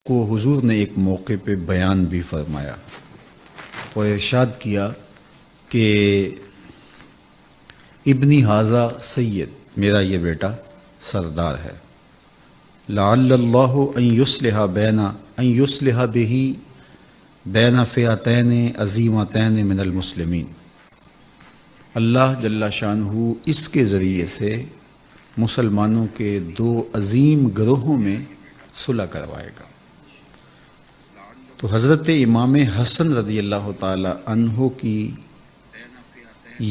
کو حضور نے ایک موقع پہ بیان بھی فرمایا اور ارشاد کیا کہ ابنی ھذا سید، میرا یہ بیٹا سردار ہے، لعل اللہ ان یصلح بہ بین فئتین عظیمتین من المسلمین، اللہ جل شانہ اس کے ذریعے سے مسلمانوں کے دو عظیم گروہوں میں صلح کروائے گا۔ تو حضرت امام حسن رضی اللہ تعالی عنہ کی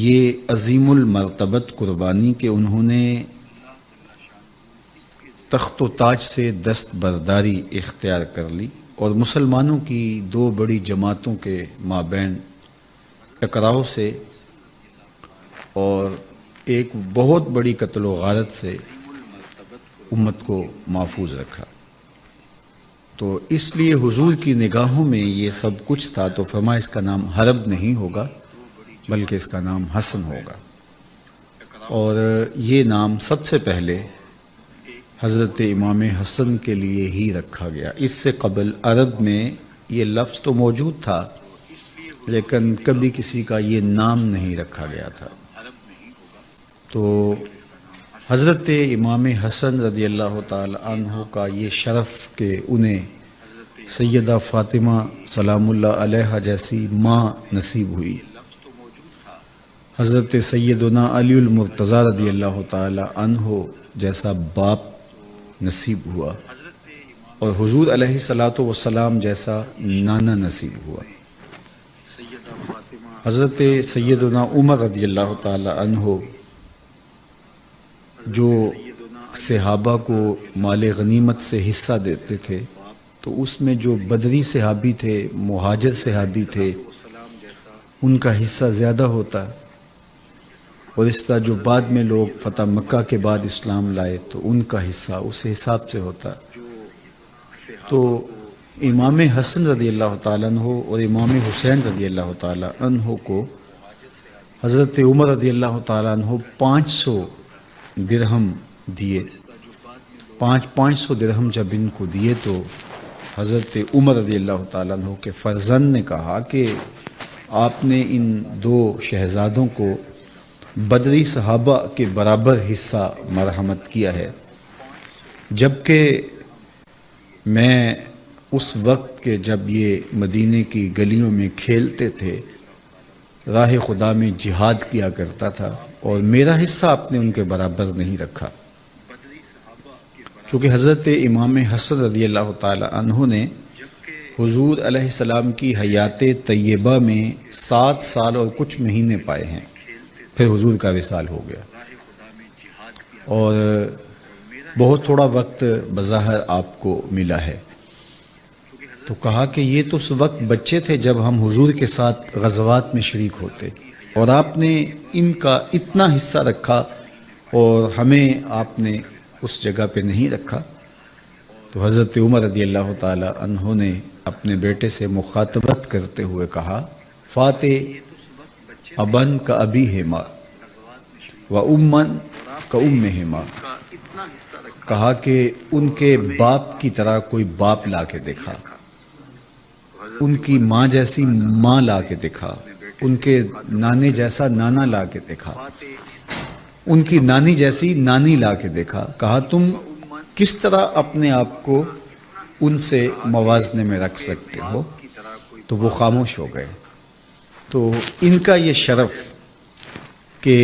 یہ عظیم المرتبت قربانی کہ انہوں نے تخت و تاج سے دست برداری اختیار کر لی اور مسلمانوں کی دو بڑی جماعتوں کے مابین ٹکراؤ سے اور ایک بہت بڑی قتل و غارت سے امت کو محفوظ رکھا۔ تو اس لیے حضور کی نگاہوں میں یہ سب کچھ تھا، تو فرمایا اس کا نام حرب نہیں ہوگا بلکہ اس کا نام حسن ہوگا۔ اور یہ نام سب سے پہلے حضرت امام حسن کے لیے ہی رکھا گیا۔ اس سے قبل عرب میں یہ لفظ تو موجود تھا لیکن کبھی کسی کا یہ نام نہیں رکھا گیا تھا۔ تو حضرت امام حسن رضی اللہ تعالی عنہ کا یہ شرف کہ انہیں سیدہ فاطمہ سلام اللہ علیہا جیسی ماں نصیب ہوئی، حضرت سیدنا علی المرتضیٰ رضی اللہ تعالی عنہ جیسا باپ نصیب ہوا، اور حضور علیہ الصلاۃ والسلام جیسا نانا نصیب ہوا۔ حضرت سیدنا عمر رضی اللہ تعالی عنہ جو صحابہ کو مال غنیمت سے حصہ دیتے تھے، تو اس میں جو بدری صحابی تھے، مہاجر صحابی تھے، ان کا حصہ زیادہ ہوتا، اور اس طرح جو بعد میں لوگ فتح مکہ کے بعد اسلام لائے تو ان کا حصہ اس حساب سے ہوتا۔ تو امام حسن رضی اللہ تعالیٰ عنہ اور امام حسین رضی اللہ تعالیٰ عنہ کو حضرت عمر رضی اللہ تعالیٰ عنہ 500 درہم دیے۔ 500 درہم جب ان کو دیے تو حضرت عمر رضی اللہ تعالیٰ عنہ کے فرزند نے کہا کہ آپ نے ان دو شہزادوں کو بدری صحابہ کے برابر حصہ مرحمت کیا ہے، جبکہ میں اس وقت کے جب یہ مدینے کی گلیوں میں کھیلتے تھے، راہ خدا میں جہاد کیا کرتا تھا، اور میرا حصہ آپ نے ان کے برابر نہیں رکھا۔ چونکہ حضرت امام حسن رضی اللہ تعالی عنہ نے حضور علیہ السلام کی حیات طیبہ میں 7 سال اور کچھ مہینے پائے ہیں، پھر حضور کا وصال ہو گیا، اور بہت تھوڑا وقت بظاہر آپ کو ملا ہے۔ تو کہا کہ یہ تو اس وقت بچے تھے جب ہم حضور کے ساتھ غزوات میں شریک ہوتے، اور آپ نے ان کا اتنا حصہ رکھا اور ہمیں آپ نے اس جگہ پہ نہیں رکھا۔ تو حضرت عمر رضی اللہ تعالی عنہ نے اپنے بیٹے سے مخاطبت کرتے ہوئے کہا، فاتح ابن کا ابی ہما و امن کا ام ہما، کہا کہ ان کے باپ کی طرح کوئی باپ لا کے دکھا، ان کی ماں جیسی ماں لا کے دکھا، ان کے نانے جیسا نانا لا کے دکھا، ان کی نانی جیسی نانی لا کے دیکھا۔ کہا تم کس طرح اپنے آپ کو ان سے موازنے میں رکھ سکتے ہو؟ تو وہ خاموش ہو گئے۔ تو ان کا یہ شرف کہ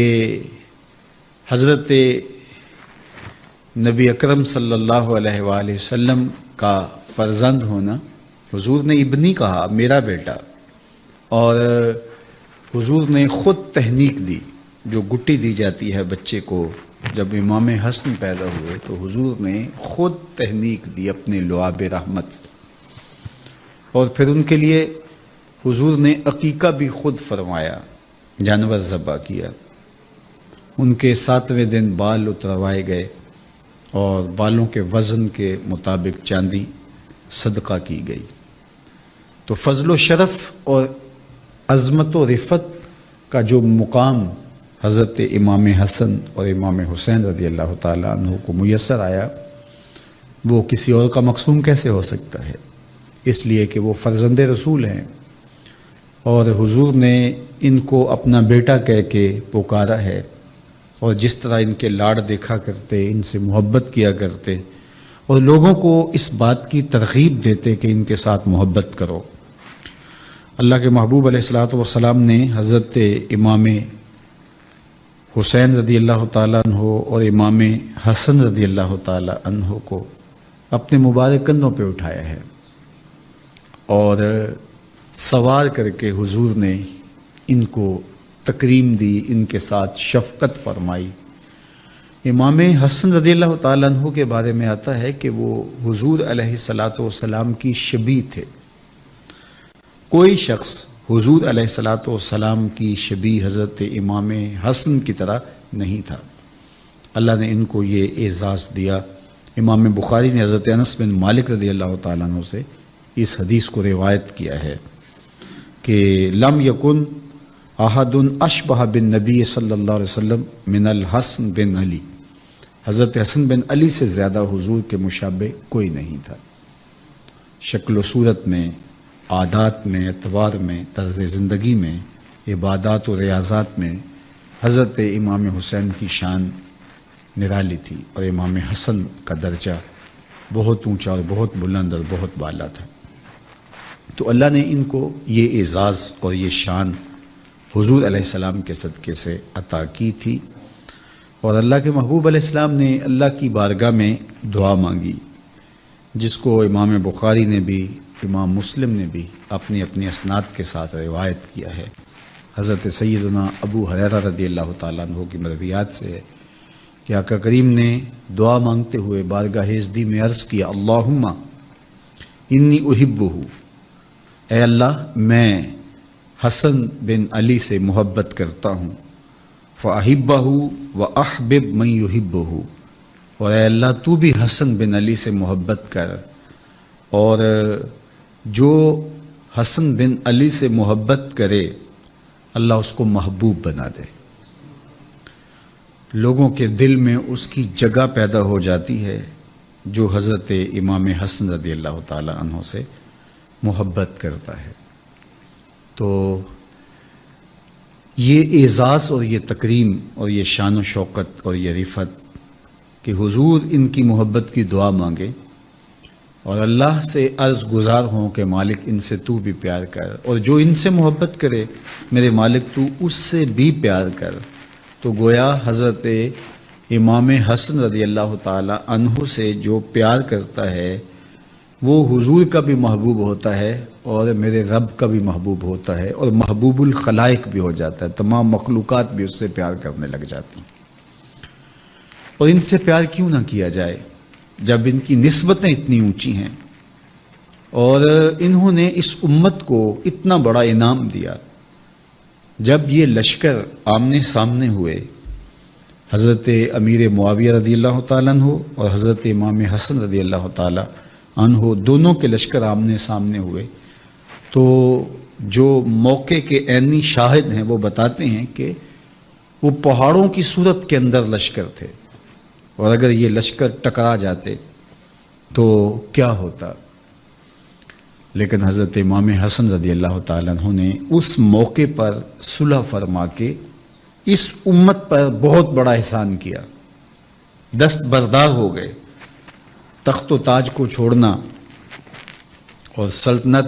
حضرت نبی اکرم صلی اللہ علیہ وآلہ وسلم کا فرزند ہونا، حضور نے ابنی کہا، میرا بیٹا، اور حضور نے خود تہنیک دی، جو گٹی دی جاتی ہے بچے کو جب امام حسن پیدا ہوئے، تو حضور نے خود تہنیک دی اپنے لعاب رحمت، اور پھر ان کے لیے حضور نے عقیقہ بھی خود فرمایا، جانور ذبح کیا۔ ان کے 7ویں دن بال اتروائے گئے اور بالوں کے وزن کے مطابق چاندی صدقہ کی گئی۔ تو فضل و شرف اور عظمت و رفت کا جو مقام حضرت امام حسن اور امام حسین رضی اللہ تعالیٰ عنہ کو میسر آیا، وہ کسی اور کا مقسوم کیسے ہو سکتا ہے؟ اس لیے کہ وہ فرزند رسول ہیں، اور حضور نے ان کو اپنا بیٹا کہہ کے پکارا ہے، اور جس طرح ان کے لاڑ دیکھا کرتے، ان سے محبت کیا کرتے، اور لوگوں کو اس بات کی ترغیب دیتے کہ ان کے ساتھ محبت کرو۔ اللہ کے محبوب علیہ الصلوۃ والسلام نے حضرت امام حسین رضی اللہ تعالیٰ عنہ اور امام حسن رضی اللہ تعالیٰ عنہ کو اپنے مبارک کندھوں پہ اٹھایا ہے، اور سوار کر کے حضور نے ان کو تکریم دی، ان کے ساتھ شفقت فرمائی۔ امام حسن رضی اللہ تعالیٰ عنہ کے بارے میں آتا ہے کہ وہ حضور علیہ الصلوۃ والسلام کی شبیہ تھے۔ کوئی شخص حضور علیہ الصلوۃ والسلام کی شبیہ حضرت امام حسن کی طرح نہیں تھا۔ اللہ نے ان کو یہ اعزاز دیا۔ امام بخاری نے حضرت انس بن مالک رضی اللہ تعالیٰ عنہ سے اس حدیث کو روایت کیا ہے کہ لم یکن احد اشبہ بن نبی صلی اللہ علیہ وسلم من الحسن بن علی، حضرت حسن بن علی سے زیادہ حضور کے مشابہ کوئی نہیں تھا، شکل و صورت میں، عادات میں، اعتبار میں، طرز زندگی میں، عبادات و ریاضات میں حضرت امام حسین کی شان نرالی تھی، اور امام حسن کا درجہ بہت اونچا اور بہت بلند اور بہت بالا تھا۔ تو اللہ نے ان کو یہ اعزاز اور یہ شان حضور علیہ السلام کے صدقے سے عطا کی تھی، اور اللہ کے محبوب علیہ السلام نے اللہ کی بارگاہ میں دعا مانگی، جس کو امام بخاری نے بھی، امام مسلم نے بھی اپنی اپنی اسناد کے ساتھ روایت کیا ہے۔ حضرت سیدنا ابو ہریرہ رضی اللہ تعالیٰ عنہ کی مرویات سے ہے کہ آقا کریم نے دعا مانگتے ہوئے بارگاہ ازدی میں عرض کیا، اللہم انی احبہ، اے اللہ میں حسن بن علی سے محبت کرتا ہوں، فاحبہ واحبب من یحبہ، اور اے اللہ تو بھی حسن بن علی سے محبت کر، اور جو حسن بن علی سے محبت کرے اللہ اس کو محبوب بنا دے، لوگوں کے دل میں اس کی جگہ پیدا ہو جاتی ہے جو حضرت امام حسن رضی اللہ تعالیٰ عنہ سے محبت کرتا ہے۔ تو یہ اعزاز اور یہ تکریم اور یہ شان و شوکت اور یہ رفعت کہ حضور ان کی محبت کی دعا مانگے اور اللہ سے عرض گزار ہوں کہ مالک ان سے تو بھی پیار کر، اور جو ان سے محبت کرے میرے مالک تو اس سے بھی پیار کر، تو گویا حضرت امام حسن رضی اللہ تعالی عنہ سے جو پیار کرتا ہے وہ حضور کا بھی محبوب ہوتا ہے اور میرے رب کا بھی محبوب ہوتا ہے، اور محبوب الخلائق بھی ہو جاتا ہے، تمام مخلوقات بھی اس سے پیار کرنے لگ جاتی ہیں۔ اور ان سے پیار کیوں نہ کیا جائے جب ان کی نسبتیں اتنی اونچی ہیں، اور انہوں نے اس امت کو اتنا بڑا انعام دیا۔ جب یہ لشکر آمنے سامنے ہوئے، حضرت امیر معاویہ رضی اللہ تعالیٰ عنہ اور حضرت امام حسن رضی اللہ تعالیٰ عنہ دونوں کے لشکر آمنے سامنے ہوئے، تو جو موقع کے عینی شاہد ہیں وہ بتاتے ہیں کہ وہ پہاڑوں کی صورت کے اندر لشکر تھے، اور اگر یہ لشکر ٹکرا جاتے تو کیا ہوتا، لیکن حضرت امام حسن رضی اللہ تعالیٰ عنہ نے اس موقع پر صلح فرما کے اس امت پر بہت بڑا احسان کیا، دست بردار ہو گئے۔ تخت و تاج کو چھوڑنا اور سلطنت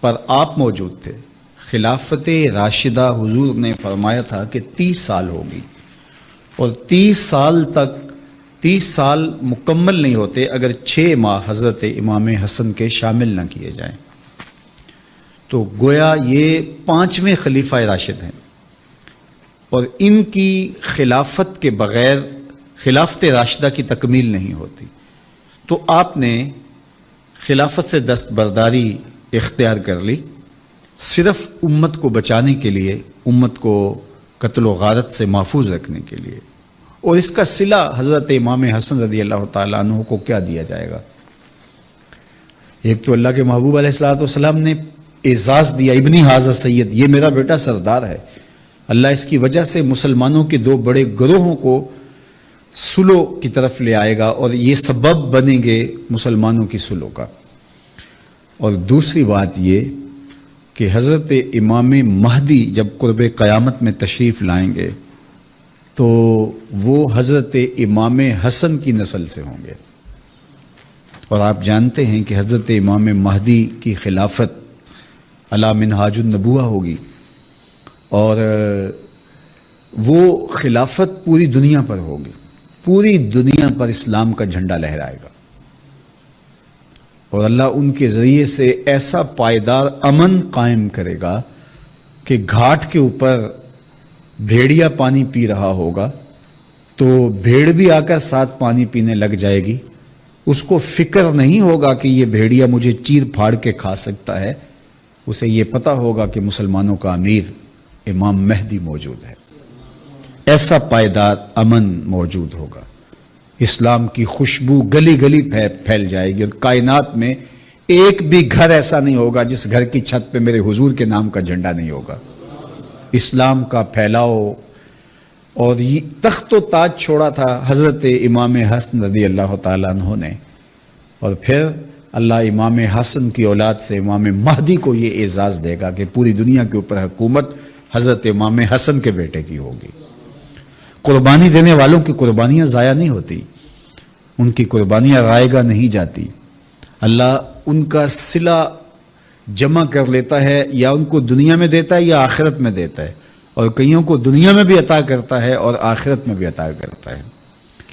پر آپ موجود تھے، خلافت راشدہ حضور نے فرمایا تھا کہ 30 سال ہوگی، اور 30 سال مکمل نہیں ہوتے اگر 6 ماہ حضرت امام حسن کے شامل نہ کیے جائیں، تو گویا یہ 5ویں خلیفہ راشد ہیں، اور ان کی خلافت کے بغیر خلافت راشدہ کی تکمیل نہیں ہوتی۔ تو آپ نے خلافت سے دستبرداری اختیار کر لی، صرف امت کو بچانے کے لیے، امت کو قتل و غارت سے محفوظ رکھنے کے لیے، اور اس کا صلہ حضرت امام حسن رضی اللہ تعالیٰ عنہ کو کیا دیا جائے گا؟ ایک تو اللہ کے محبوب علیہ الصلوۃ والسلام نے اعزاز دیا، ابنی ھذا سید، یہ میرا بیٹا سردار ہے، اللہ اس کی وجہ سے مسلمانوں کے 2 بڑے گروہوں کو صلح کی طرف لے آئے گا، اور یہ سبب بنیں گے مسلمانوں کی صلح کا۔ اور دوسری بات یہ کہ حضرت امام مہدی جب قرب قیامت میں تشریف لائیں گے تو وہ حضرت امام حسن کی نسل سے ہوں گے، اور آپ جانتے ہیں کہ حضرت امام مہدی کی خلافت علی منہاج النبوہ ہوگی، اور وہ خلافت پوری دنیا پر ہوگی، پوری دنیا پر اسلام کا جھنڈا لہرائے گا، اور اللہ ان کے ذریعے سے ایسا پائیدار امن قائم کرے گا کہ گھاٹ کے اوپر بھیڑیا پانی پی رہا ہوگا تو بھیڑ بھی آ کر ساتھ پانی پینے لگ جائے گی، اس کو فکر نہیں ہوگا کہ یہ بھیڑیا مجھے چیر پھاڑ کے کھا سکتا ہے، اسے یہ پتہ ہوگا کہ مسلمانوں کا امیر امام مہدی موجود ہے۔ ایسا پائیدار امن موجود ہوگا، اسلام کی خوشبو گلی گلی پھیل جائے گی، اور کائنات میں ایک بھی گھر ایسا نہیں ہوگا جس گھر کی چھت پہ میرے حضور کے نام کا جھنڈا نہیں ہوگا۔ اسلام کا پھیلاؤ، اور یہ تخت و تاج چھوڑا تھا حضرت امام حسن رضی اللہ تعالیٰ عنہ نے، اور پھر اللہ امام حسن کی اولاد سے امام مہدی کو یہ اعزاز دے گا کہ پوری دنیا کے اوپر حکومت حضرت امام حسن کے بیٹے کی ہوگی۔ قربانی دینے والوں کی قربانیاں ضائع نہیں ہوتی، ان کی قربانیاں رائیگاں نہیں جاتی، اللہ ان کا صلہ جمع کر لیتا ہے، یا ان کو دنیا میں دیتا ہے یا آخرت میں دیتا ہے، اور کئیوں کو دنیا میں بھی عطا کرتا ہے اور آخرت میں بھی عطا کرتا ہے۔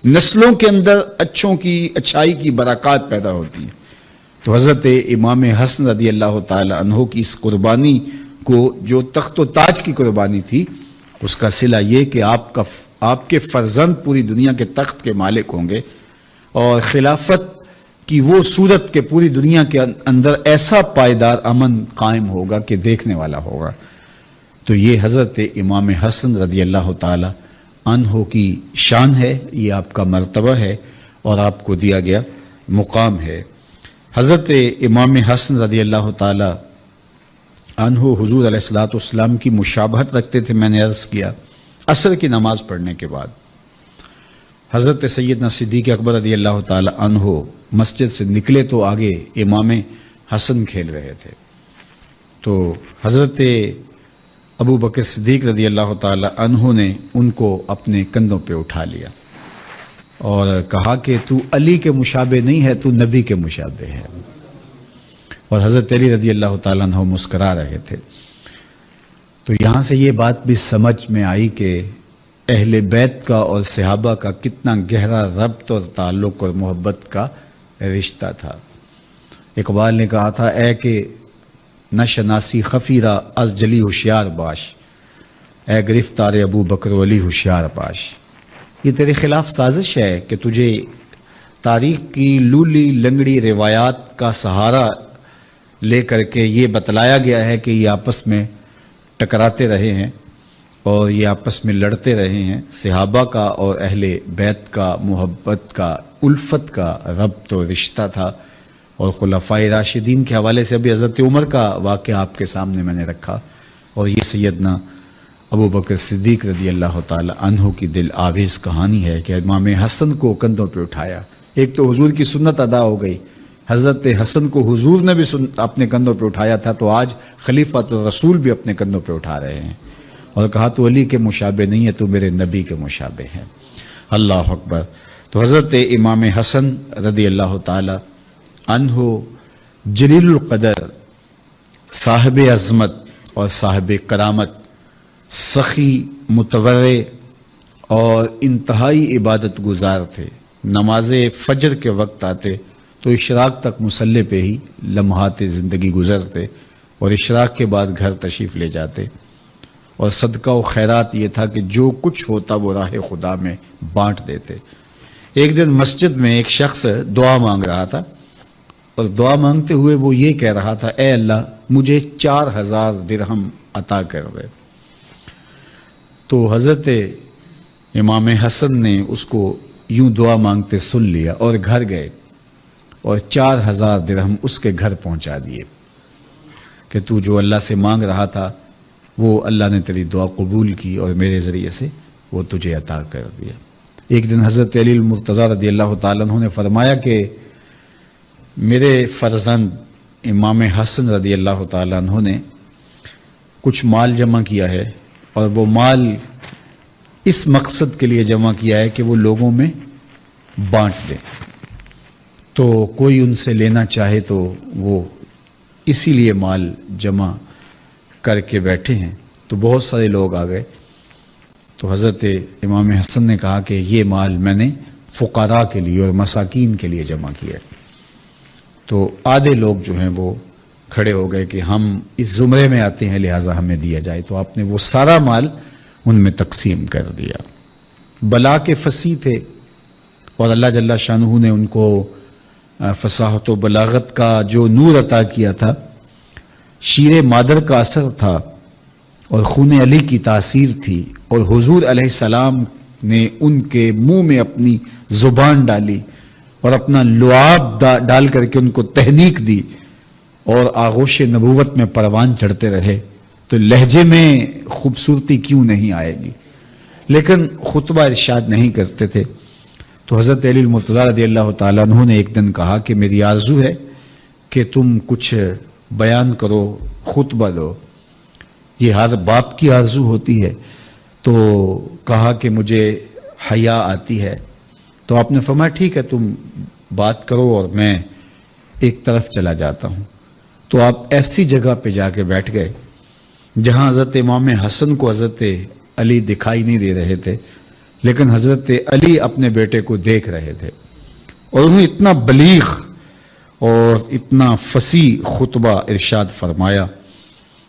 نسلوں کے اندر اچھوں کی اچھائی کی برکات پیدا ہوتی ہے۔ تو حضرت امام حسن رضی اللہ تعالی عنہ کی اس قربانی کو، جو تخت و تاج کی قربانی تھی، اس کا صلہ یہ کہ آپ کے فرزند پوری دنیا کے تخت کے مالک ہوں گے، اور خلافت کی وہ صورت کہ پوری دنیا کے اندر ایسا پائیدار امن قائم ہوگا کہ دیکھنے والا ہوگا۔ تو یہ حضرت امام حسن رضی اللہ تعالی عنہ کی شان ہے، یہ آپ کا مرتبہ ہے اور آپ کو دیا گیا مقام ہے۔ حضرت امام حسن رضی اللہ تعالی عنہ حضور علیہ الصلوۃ والسلام کی مشابہت رکھتے تھے، میں نے عرض کیا، عصر کی نماز پڑھنے کے بعد حضرت سیدنا صدیق اکبر رضی اللہ تعالی عنہ مسجد سے نکلے تو آگے امام حسن کھیل رہے تھے، تو حضرت ابو بکر صدیق رضی اللہ تعالی عنہ نے ان کو اپنے کندھوں پہ اٹھا لیا اور کہا کہ تو علی کے مشابہ نہیں ہے، تو نبی کے مشابہ ہے، اور حضرت علی رضی اللہ تعالیٰ عنہ مسکرا رہے تھے۔ تو یہاں سے یہ بات بھی سمجھ میں آئی کہ اہل بیت کا اور صحابہ کا کتنا گہرا ربط اور تعلق اور محبت کا رشتہ تھا۔ اقبال نے کہا تھا، اے کہ نہ شناسی خفیرہ از جلی ہوشیار باش، اے گرفتار ابو بکر ولی ہوشیار باش۔ یہ تیرے خلاف سازش ہے کہ تجھے تاریخ کی لولی لنگڑی روایات کا سہارا لے کر کے یہ بتلایا گیا ہے کہ یہ آپس میں ٹکراتے رہے ہیں اور یہ آپس میں لڑتے رہے ہیں۔ صحابہ کا اور اہل بیت کا محبت کا، الفت کا ربط و رشتہ تھا، اور خلفائے راشدین کے حوالے سے ابھی حضرت عمر کا واقعہ آپ کے سامنے میں نے رکھا، اور یہ سیدنا ابو بکر صدیق رضی اللہ تعالی عنہ کی دل آویز کہانی ہے کہ امام حسن کو کندھوں پہ اٹھایا۔ ایک تو حضور کی سنت ادا ہو گئی، حضرت حسن کو حضور نے بھی اپنے کندھوں پہ اٹھایا تھا، تو آج خلیفۃ الرسول بھی اپنے کندھوں پہ اٹھا رہے ہیں، اور کہا تو علی کے مشابہ نہیں ہے، تو میرے نبی کے مشابہ ہے۔ اللہ اکبر۔ تو حضرت امام حسن رضی اللہ تعالی عنہ جلیل القدر، صاحب عظمت اور صاحب کرامت، سخی، متورع اور انتہائی عبادت گزار تھے۔ نماز فجر کے وقت آتے تو اشراق تک مصلی پہ ہی لمحات زندگی گزرتے، اور اشراق کے بعد گھر تشریف لے جاتے، اور صدقہ و خیرات یہ تھا کہ جو کچھ ہوتا وہ راہ خدا میں بانٹ دیتے۔ ایک دن مسجد میں ایک شخص دعا مانگ رہا تھا، اور دعا مانگتے ہوئے وہ یہ کہہ رہا تھا، اے اللہ مجھے 4000 درہم عطا کر دے۔ تو حضرت امام حسن نے اس کو یوں دعا مانگتے سن لیا اور گھر گئے، اور 4000 درہم اس کے گھر پہنچا دیے کہ تو جو اللہ سے مانگ رہا تھا وہ اللہ نے تیری دعا قبول کی اور میرے ذریعے سے وہ تجھے عطا کر دیا۔ ایک دن حضرت علی المرتضیٰ رضی اللہ تعالیٰ عنہ نے فرمایا کہ میرے فرزند امام حسن رضی اللہ تعالیٰ عنہ نے کچھ مال جمع کیا ہے، اور وہ مال اس مقصد کے لیے جمع کیا ہے کہ وہ لوگوں میں بانٹ دیں، تو کوئی ان سے لینا چاہے تو وہ اسی لیے مال جمع کر کے بیٹھے ہیں۔ تو بہت سارے لوگ آ گئے، تو حضرت امام حسن نے کہا کہ یہ مال میں نے فقراء کے لیے اور مساکین کے لیے جمع کیا ہے۔ تو آدھے لوگ جو ہیں وہ کھڑے ہو گئے کہ ہم اس زمرے میں آتے ہیں، لہٰذا ہمیں دیا جائے۔ تو آپ نے وہ سارا مال ان میں تقسیم کر دیا۔ بلا کے فصیح تھے، اور اللہ جل شانہ نے ان کو فصاحت و بلاغت کا جو نور عطا کیا تھا، شیر مادر کا اثر تھا، اور خون علی کی تاثیر تھی، اور حضور علیہ السلام نے ان کے منہ میں اپنی زبان ڈالی اور اپنا لعاب ڈال کر کے ان کو تحنیک دی، اور آغوش نبوت میں پروان چڑھتے رہے، تو لہجے میں خوبصورتی کیوں نہیں آئے گی؟ لیکن خطبہ ارشاد نہیں کرتے تھے۔ تو حضرت علی المرتضیٰ رضی اللہ تعالیٰ عنہ نے ایک دن کہا کہ میری آرزو ہے کہ تم کچھ بیان کرو، خطبہ دو۔ یہ ہر باپ کی آرزو ہوتی ہے۔ تو کہا کہ مجھے حیا آتی ہے۔ تو آپ نے فرمایا ٹھیک ہے، تم بات کرو اور میں ایک طرف چلا جاتا ہوں۔ تو آپ ایسی جگہ پہ جا کے بیٹھ گئے جہاں حضرت امام حسن کو حضرت علی دکھائی نہیں دے رہے تھے، لیکن حضرت علی اپنے بیٹے کو دیکھ رہے تھے، اور انہوں نے اتنا بلیغ اور اتنا فصیح خطبہ ارشاد فرمایا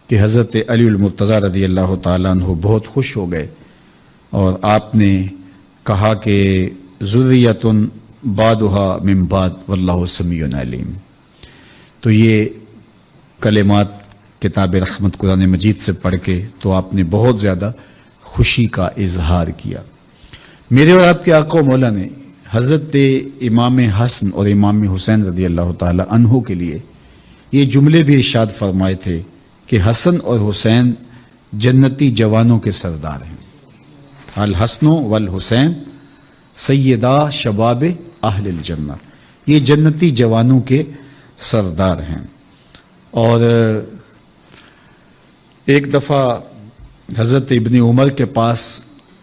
کہ حضرت علی المرتضیٰ رضی اللہ تعالیٰ عنہ بہت خوش ہو گئے، اور آپ نے کہا کہ ذریۃ بعدھا من بعد واللہ سمیع علیم۔ تو یہ کلمات کتاب رحمت قرآن مجید سے پڑھ کے تو آپ نے بہت زیادہ خوشی کا اظہار کیا۔ میرے اور آپ کے آقا و مولا نے حضرت امام حسن اور امام حسین رضی اللہ تعالی عنہ کے لیے یہ جملے بھی ارشاد فرمائے تھے کہ حسن اور حسین جنتی جوانوں کے سردار ہیں۔ الحسن والحسین سیدہ شباب اہل الجنہ، یہ جنتی جوانوں کے سردار ہیں۔ اور ایک دفعہ حضرت ابن عمر کے پاس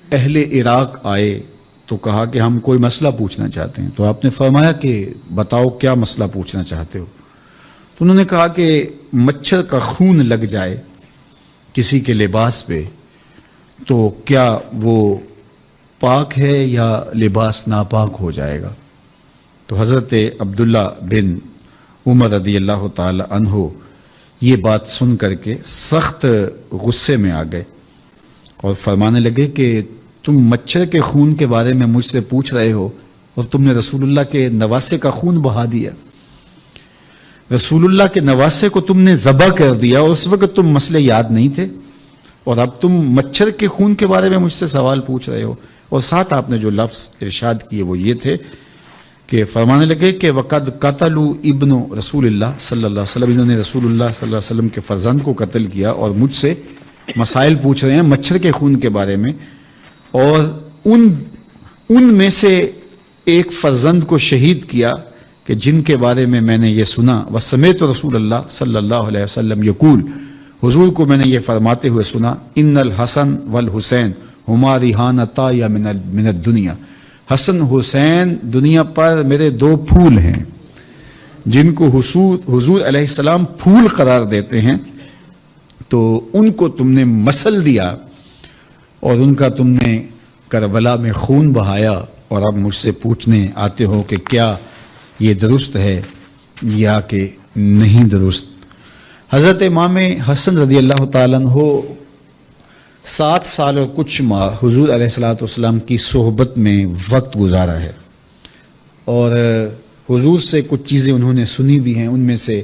اہل عراق آئے تو کہا کہ ہم کوئی مسئلہ پوچھنا چاہتے ہیں۔ تو آپ نے فرمایا کہ بتاؤ کیا مسئلہ پوچھنا چاہتے ہو؟ تو انہوں نے کہا کہ مچھر کا خون لگ جائے کسی کے لباس پہ تو کیا وہ پاک ہے یا لباس ناپاک ہو جائے گا؟ تو حضرت عبداللہ بن عمر رضی اللہ تعالی عنہ یہ بات سن کر کے سخت غصے میں آ گئے اور فرمانے لگے کہ تم مچھر کے خون کے بارے میں مجھ سے پوچھ رہے ہو اور تم نے رسول اللہ کے نواسے کا خون بہا دیا، رسول اللہ کے نواسے کو تم نے ذبح کر دیا، اور اس وقت تم مسئلے یاد نہیں تھے، اور اب تم مچھر کے خون کے بارے میں مجھ سے سوال پوچھ رہے ہو۔ اور ساتھ آپ نے جو لفظ ارشاد کیے وہ یہ تھے کہ فرمانے لگے کہ وقد قتلوا ابن رسول اللہ صلی اللہ علیہ وسلم، انہوں نے رسول اللہ صلی اللہ علیہ وسلم کے فرزند کو قتل کیا اور مجھ سے مسائل پوچھ رہے ہیں مچھر کے خون کے بارے میں، اور ان میں سے ایک فرزند کو شہید کیا کہ جن کے بارے میں نے یہ سنا، وسمعت رسول اللہ صلی اللہ علیہ وسلم یقول، حضور کو میں نے یہ فرماتے ہوئے سنا، ان الحسن والحسین ہما ریحانتا یا من الدنیا، حسن حسین دنیا پر میرے دو پھول ہیں جن کو حضور علیہ السلام پھول قرار دیتے ہیں، تو ان کو تم نے مسل دیا اور ان کا تم نے کربلا میں خون بہایا، اور اب مجھ سے پوچھنے آتے ہو کہ کیا یہ درست ہے یا کہ نہیں درست۔ حضرت امام حسن رضی اللہ تعالیٰ عنہ 7 سال اور کچھ ماہ حضور علیہ السلام کی صحبت میں وقت گزارا ہے، اور حضور سے کچھ چیزیں انہوں نے سنی بھی ہیں، ان میں سے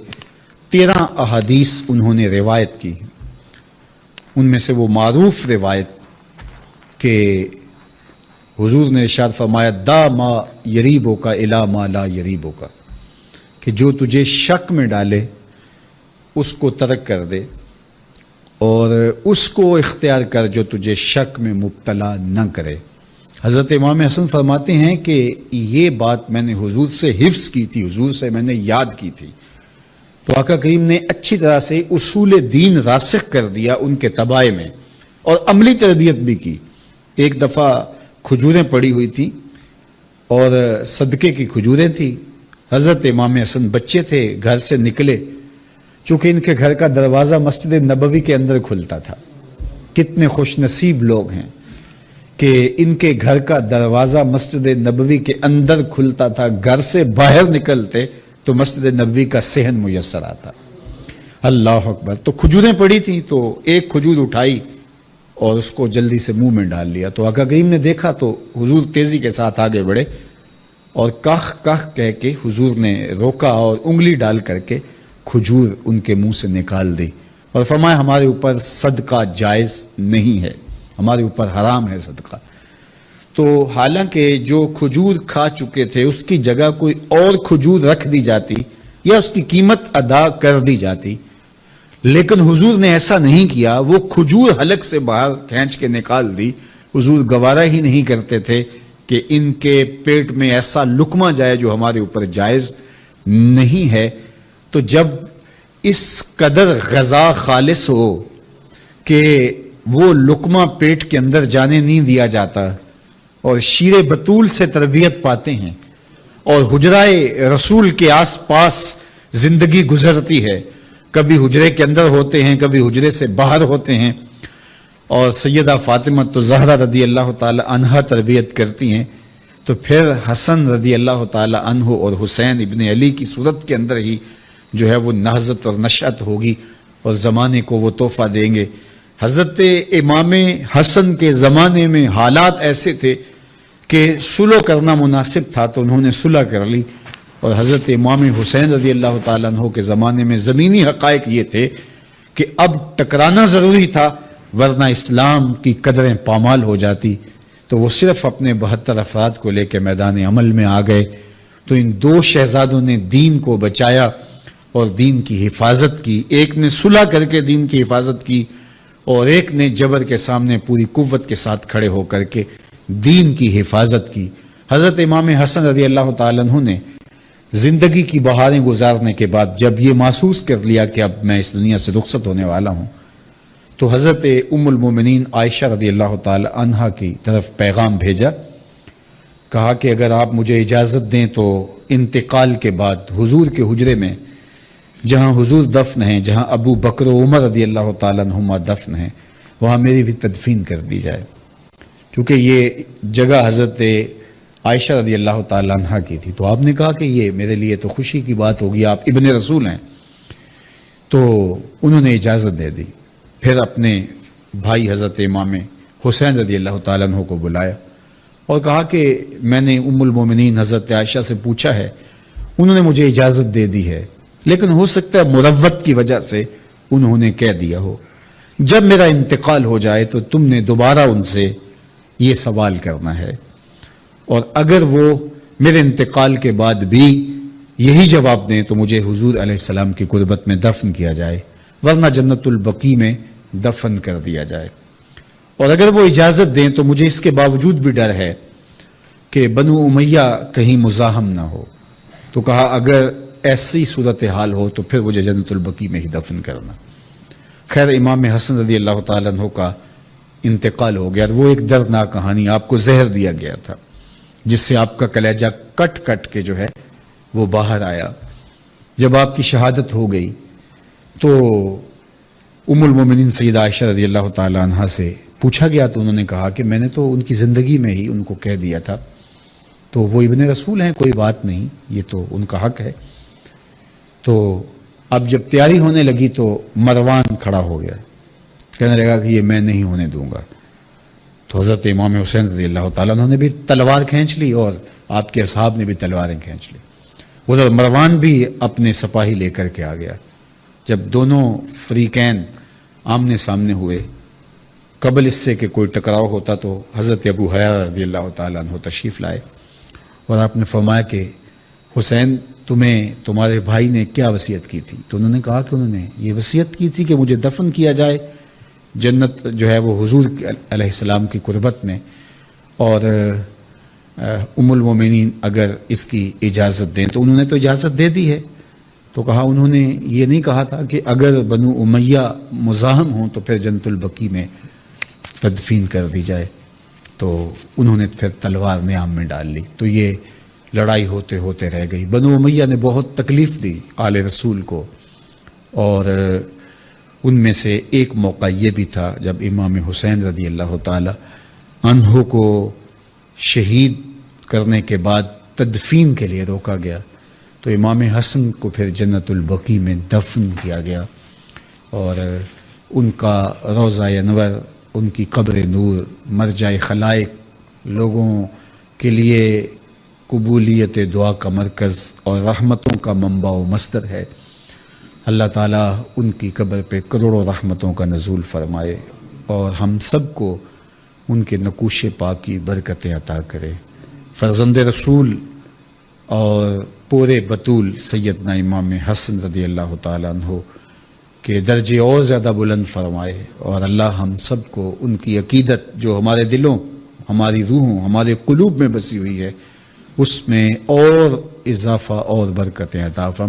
13 احادیث انہوں نے روایت کی۔ ان میں سے وہ معروف روایت کہ حضور نے ارشاد فرمایا دا ما یریبو کا الا ما لا یریبو کا، کہ جو تجھے شک میں ڈالے اس کو ترک کر دے، اور اس کو اختیار کر جو تجھے شک میں مبتلا نہ کرے۔ حضرت امام حسن فرماتے ہیں کہ یہ بات میں نے حضور سے حفظ کی تھی، حضور سے میں نے یاد کی تھی، تو آقا کریم نے اچھی طرح سے اصول دین راسخ کر دیا ان کے طبائع میں، اور عملی تربیت بھی کی۔ ایک دفعہ کھجوریں پڑی ہوئی تھیں اور صدقے کی کھجوریں تھیں، حضرت امام حسن بچے تھے، گھر سے نکلے، چونکہ ان کے گھر کا دروازہ مسجد نبوی کے اندر کھلتا تھا۔ کتنے خوش نصیب لوگ ہیں کہ ان کے گھر کا دروازہ مسجد نبوی کے اندر کھلتا تھا، گھر سے باہر نکلتے تو مسجد نبوی کا صحن میسر آتا۔ اللہ اکبر۔ تو کھجوریں پڑی تھیں تو ایک کھجور اٹھائی اور اس کو جلدی سے منہ میں ڈال لیا، تو آقا کریم نے دیکھا تو حضور تیزی کے ساتھ آگے بڑھے اور کاخ کاخ کہہ کے حضور نے روکا اور انگلی ڈال کر کے کھجور ان کے منہ سے نکال دی اور فرمایا ہمارے اوپر صدقہ جائز نہیں ہے، ہمارے اوپر حرام ہے صدقہ۔ تو حالانکہ جو کھجور کھا چکے تھے اس کی جگہ کوئی اور کھجور رکھ دی جاتی یا اس کی قیمت ادا کر دی جاتی، لیکن حضور نے ایسا نہیں کیا، وہ کھجور حلق سے باہر کھینچ کے نکال دی۔ حضور گوارا ہی نہیں کرتے تھے کہ ان کے پیٹ میں ایسا لقمہ جائے جو ہمارے اوپر جائز نہیں ہے۔ تو جب اس قدر غذا خالص ہو کہ وہ لقمہ پیٹ کے اندر جانے نہیں دیا جاتا اور شیر بطول سے تربیت پاتے ہیں اور حجرائے رسول کے آس پاس زندگی گزرتی ہے، کبھی حجرے کے اندر ہوتے ہیں، کبھی حجرے سے باہر ہوتے ہیں، اور سیدہ فاطمہ تو زہرا رضی اللہ تعالی عنہا تربیت کرتی ہیں، تو پھر حسن رضی اللہ تعالی عنہ اور حسین ابن علی کی صورت کے اندر ہی جو ہے وہ نہضت اور نشأت ہوگی اور زمانے کو وہ تحفہ دیں گے۔ حضرت امام حسن کے زمانے میں حالات ایسے تھے کہ صلح کرنا مناسب تھا تو انہوں نے صلح کر لی، اور حضرت امام حسین رضی اللہ تعالیٰ عنہ کے زمانے میں زمینی حقائق یہ تھے کہ اب ٹکرانا ضروری تھا ورنہ اسلام کی قدریں پامال ہو جاتی، تو وہ صرف اپنے 72 افراد کو لے کے میدان عمل میں آ گئے۔ تو ان دو شہزادوں نے دین کو بچایا اور دین کی حفاظت کی، ایک نے صلح کر کے دین کی حفاظت کی اور ایک نے جبر کے سامنے پوری قوت کے ساتھ کھڑے ہو کر کے دین کی حفاظت کی۔ حضرت امام حسن رضی اللہ تعالیٰ عنہ نے زندگی کی بہاریں گزارنے کے بعد جب یہ محسوس کر لیا کہ اب میں اس دنیا سے رخصت ہونے والا ہوں، تو حضرت ام المومنین عائشہ رضی اللہ تعالی عنہا کی طرف پیغام بھیجا، کہا کہ اگر آپ مجھے اجازت دیں تو انتقال کے بعد حضور کے حجرے میں جہاں حضور دفن ہیں، جہاں ابو بکر و عمر رضی اللہ تعالیٰ عنہما دفن ہیں، وہاں میری بھی تدفین کر دی جائے، کیونکہ یہ جگہ حضرت عائشہ رضی اللہ تعالیٰ عنہ کی تھی۔ تو آپ نے کہا کہ یہ میرے لیے تو خوشی کی بات ہوگی، آپ ابن رسول ہیں، تو انہوں نے اجازت دے دی۔ پھر اپنے بھائی حضرت امام حسین رضی اللہ تعالیٰ عنہ کو بلایا اور کہا کہ میں نے ام المومنین حضرت عائشہ سے پوچھا ہے، انہوں نے مجھے اجازت دے دی ہے، لیکن ہو سکتا ہے مروت کی وجہ سے انہوں نے کہہ دیا ہو، جب میرا انتقال ہو جائے تو تم نے دوبارہ ان سے یہ سوال کرنا ہے، اور اگر وہ میرے انتقال کے بعد بھی یہی جواب دیں تو مجھے حضور علیہ السلام کی قربت میں دفن کیا جائے، ورنہ جنت البقیع میں دفن کر دیا جائے، اور اگر وہ اجازت دیں تو مجھے اس کے باوجود بھی ڈر ہے کہ بنو امیہ کہیں مزاحم نہ ہو، تو کہا اگر ایسی صورتحال ہو تو پھر مجھے جنت البقیع میں ہی دفن کرنا۔ خیر امام حسن رضی اللہ تعالیٰ عنہ کا انتقال ہو گیا، وہ ایک دردناک کہانی، آپ کو زہر دیا گیا تھا جس سے آپ کا کلیجہ کٹ کٹ کے جو ہے وہ باہر آیا۔ جب آپ کی شہادت ہو گئی تو ام المومنین سیدہ عائشہ رضی اللہ تعالیٰ عنہ سے پوچھا گیا تو انہوں نے کہا کہ میں نے تو ان کی زندگی میں ہی ان کو کہہ دیا تھا، تو وہ ابن رسول ہیں، کوئی بات نہیں، یہ تو ان کا حق ہے۔ تو اب جب تیاری ہونے لگی تو مروان کھڑا ہو گیا، کہنے لگا کہ یہ میں نہیں ہونے دوں گا۔ تو حضرت امام حسین رضی اللہ تعالیٰ عنہ نے بھی تلوار کھینچ لی اور آپ کے اصحاب نے بھی تلواریں کھینچ لی، ادھر مروان بھی اپنے سپاہی لے کر کے آ گیا۔ جب دونوں فریقین آمنے سامنے ہوئے، قبل اس سے کہ کوئی ٹکراؤ ہوتا تو حضرت ابو ہریرہ رضی اللہ تعالیٰ عنہ تشریف لائے اور آپ نے فرمایا کہ حسین تمہیں تمہارے بھائی نے کیا وصیت کی تھی؟ تو انہوں نے کہا کہ انہوں نے یہ وصیت کی تھی کہ مجھے دفن کیا جائے جنت جو ہے وہ حضور علیہ السلام کی قربت میں، اور ام المومنین اگر اس کی اجازت دیں، تو انہوں نے تو اجازت دے دی ہے۔ تو تو کہا انہوں نے یہ نہیں کہا تھا کہ اگر بنو امیہ مزاحم ہوں تو پھر جنت البقیع میں تدفین کر دی جائے، تو انہوں نے پھر تلوار نیام میں ڈال لی، تو یہ لڑائی ہوتے ہوتے رہ گئی۔ بنو امیہ نے بہت تکلیف دی آل رسول کو، اور ان میں سے ایک موقع یہ بھی تھا جب امام حسین رضی اللہ تعالی عنہ کو شہید کرنے کے بعد تدفین کے لیے روکا گیا، تو امام حسن کو پھر جنت البقیع میں دفن کیا گیا، اور ان کا روضہ انور، ان کی قبر نور، مرجع خلائق، لوگوں کے لیے قبولیت دعا کا مرکز اور رحمتوں کا منبع و مصدر ہے۔ اللہ تعالیٰ ان کی قبر پہ کروڑوں رحمتوں کا نزول فرمائے، اور ہم سب کو ان کے نقوش پاک کی برکتیں عطا کرے۔ فرزند رسول اور پورے بطول سیدنا امام حسن رضی اللہ تعالیٰ عنہ کے درجے اور زیادہ بلند فرمائے، اور اللہ ہم سب کو ان کی عقیدت جو ہمارے دلوں، ہماری روحوں، ہمارے قلوب میں بسی ہوئی ہے، اس میں اور اضافہ اور برکتیں عطا فرمائے۔